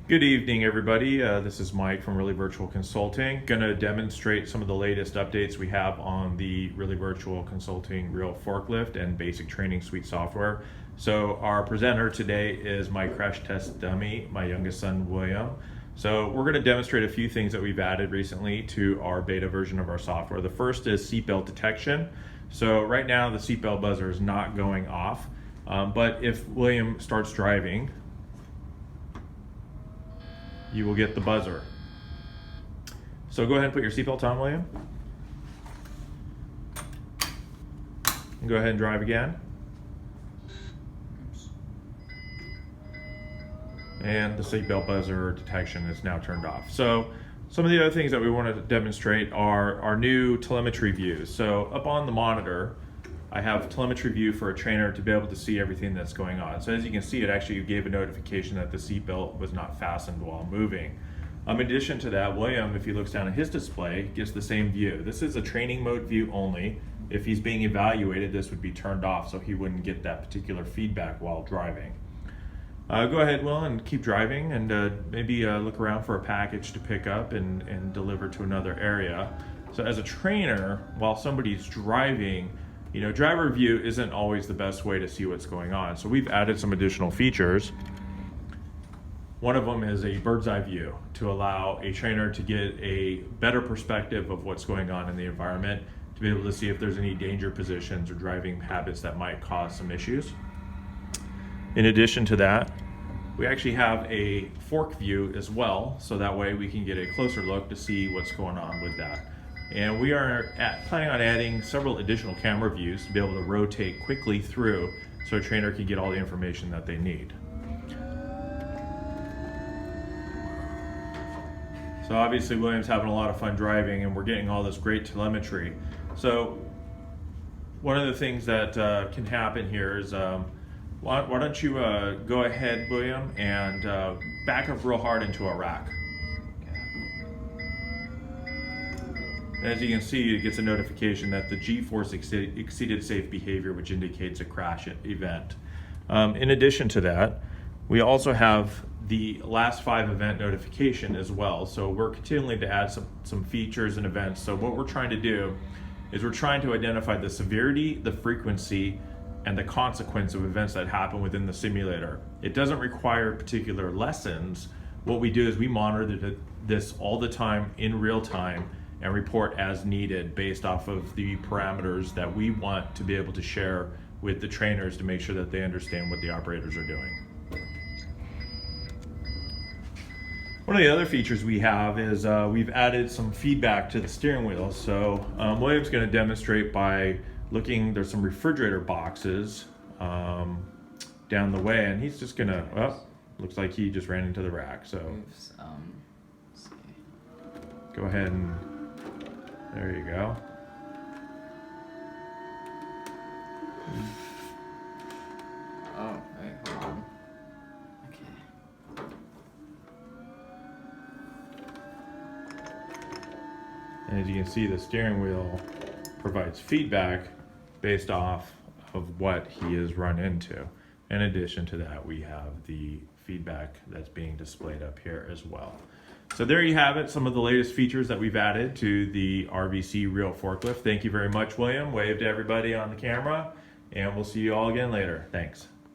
Good evening, everybody. This is Mike from Really Virtual Consulting. Going to demonstrate some of the latest updates we have on the Really Virtual Consulting Real Forklift and Basic Training Suite software. So our presenter today is my crash test dummy, my youngest son, William. So we're going to demonstrate a few things that we've added recently to our beta version of our software. The first is seatbelt detection. So right now the seatbelt buzzer is not going off, but if William starts driving, you will get the buzzer. So go ahead and put your seatbelt on, William. And go ahead and drive again. And the seatbelt buzzer detection is now turned off. So some of the other things that we want to demonstrate are our new telemetry views. So up on the monitor, I have telemetry view for a trainer to be able to see everything that's going on. So as you can see, it actually gave a notification that the seatbelt was not fastened while moving. In addition to that, William, if he looks down at his display, gets the same view. This is a training mode view only. If he's being evaluated, this would be turned off so he wouldn't get that particular feedback while driving. Go ahead, Will, and keep driving, and maybe look around for a package to pick up and deliver to another area. So as a trainer, while somebody's driving, driver view isn't always the best way to see what's going on. So we've added some additional features. One of them is a bird's eye view to allow a trainer to get a better perspective of what's going on in the environment, to be able to see if there's any danger positions or driving habits that might cause some issues. In addition to that, we actually have a fork view as well, so that way we can get a closer look to see what's going on with that. And we are planning on adding several additional camera views to be able to rotate quickly through so a trainer can get all the information that they need. So obviously William's having a lot of fun driving and we're getting all this great telemetry. So one of the things that can happen here is, why don't you go ahead, William, and back up real hard into a rack. As you can see, it gets a notification that the G-force exceeded safe behavior, which indicates a crash event. In addition to that, we also have the last 5 event notification as well. So we're continuing to add some features and events. So what we're trying to do is we're trying to identify the severity, the frequency, and the consequence of events that happen within the simulator. It doesn't require particular lessons. What we do is we monitor this all the time in real time and report as needed based off of the parameters that we want to be able to share with the trainers to make sure that they understand what the operators are doing. One of the other features we have is we've added some feedback to the steering wheel. So William's going to demonstrate by looking, there's some refrigerator boxes down the way, and he's just going to, well, looks like he just ran into the rack. So go ahead and, there you go. Oh, wait, hold on. Okay. And as you can see, the steering wheel provides feedback based off of what he has run into. In addition to that, we have the feedback that's being displayed up here as well. So there you have it, some of the latest features that we've added to the RVC Real Forklift. Thank you very much, William. Wave to everybody on the camera, and we'll see you all again later. Thanks.